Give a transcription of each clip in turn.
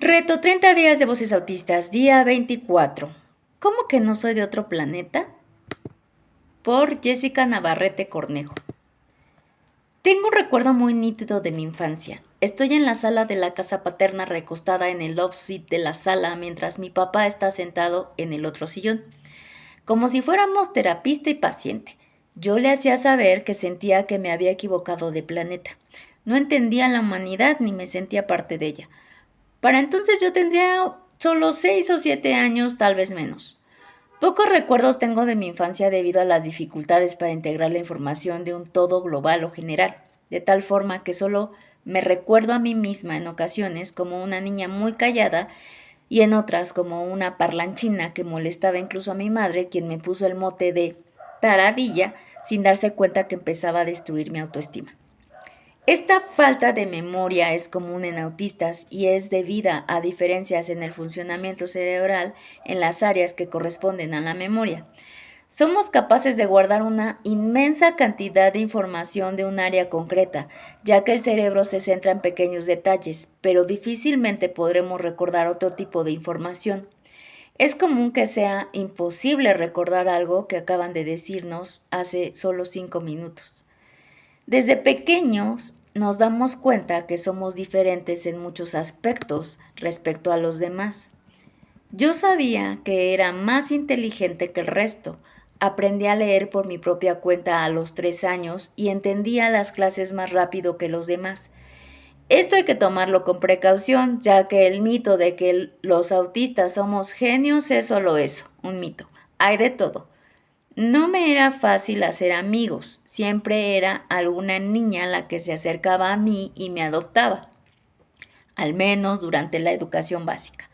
Reto 30 días de voces autistas, día 24. ¿Cómo que no soy de otro planeta? Por Jessica Navarrete Cornejo. Tengo un recuerdo muy nítido de mi infancia. Estoy en la sala de la casa paterna recostada en el love seat de la sala mientras mi papá está sentado en el otro sillón. Como si fuéramos terapista y paciente. Yo le hacía saber que sentía que me había equivocado de planeta. No entendía la humanidad ni me sentía parte de ella. Para entonces yo tendría solo 6 o 7 años, tal vez menos. Pocos recuerdos tengo de mi infancia debido a las dificultades para integrar la información de un todo global o general, de tal forma que solo me recuerdo a mí misma en ocasiones como una niña muy callada y en otras como una parlanchina que molestaba incluso a mi madre, quien me puso el mote de taradilla sin darse cuenta que empezaba a destruir mi autoestima. Esta falta de memoria es común en autistas y es debida a diferencias en el funcionamiento cerebral en las áreas que corresponden a la memoria. Somos capaces de guardar una inmensa cantidad de información de un área concreta, ya que el cerebro se centra en pequeños detalles, pero difícilmente podremos recordar otro tipo de información. Es común que sea imposible recordar algo que acaban de decirnos hace solo 5 minutos. Desde pequeños nos damos cuenta que somos diferentes en muchos aspectos respecto a los demás. Yo sabía que era más inteligente que el resto. Aprendí a leer por mi propia cuenta a los 3 años y entendía las clases más rápido que los demás. Esto hay que tomarlo con precaución, ya que el mito de que los autistas somos genios es solo eso, un mito. Hay de todo. No me era fácil hacer amigos, siempre era alguna niña la que se acercaba a mí y me adoptaba, al menos durante la educación básica.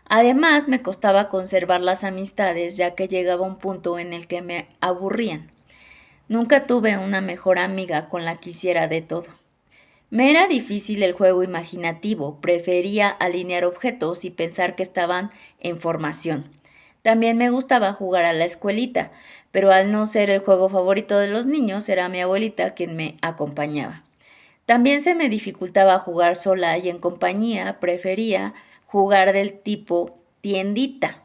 Además, me costaba conservar las amistades ya que llegaba un punto en el que me aburrían. Nunca tuve una mejor amiga con la que hiciera de todo. Me era difícil el juego imaginativo, prefería alinear objetos y pensar que estaban en formación. También me gustaba jugar a la escuelita, pero al no ser el juego favorito de los niños, era mi abuelita quien me acompañaba. También se me dificultaba jugar sola y en compañía prefería jugar del tipo tiendita,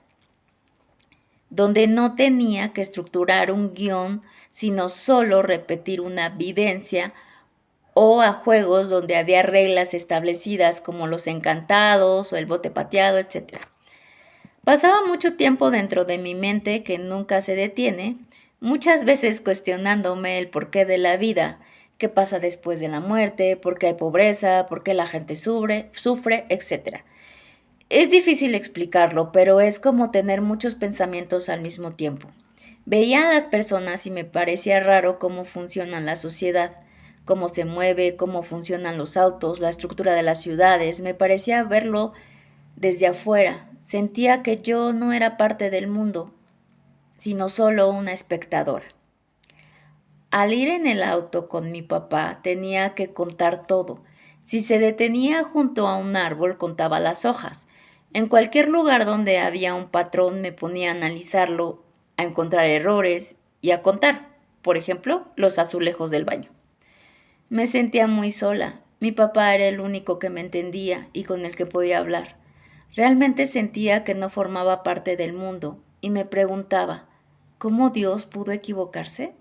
donde no tenía que estructurar un guión, sino solo repetir una vivencia o a juegos donde había reglas establecidas como los encantados o el bote pateado, etc. Pasaba mucho tiempo dentro de mi mente que nunca se detiene, muchas veces cuestionándome el porqué de la vida, qué pasa después de la muerte, por qué hay pobreza, por qué la gente sufre, etc. Es difícil explicarlo, pero es como tener muchos pensamientos al mismo tiempo. Veía a las personas y me parecía raro cómo funciona la sociedad, cómo se mueve, cómo funcionan los autos, la estructura de las ciudades. Me parecía verlo desde afuera. Sentía que yo no era parte del mundo, sino solo una espectadora. Al ir en el auto con mi papá tenía que contar todo. Si se detenía junto a un árbol contaba las hojas. En cualquier lugar donde había un patrón me ponía a analizarlo, a encontrar errores y a contar. Por ejemplo, los azulejos del baño. Me sentía muy sola. Mi papá era el único que me entendía y con el que podía hablar. Realmente sentía que no formaba parte del mundo y me preguntaba, ¿cómo Dios pudo equivocarse?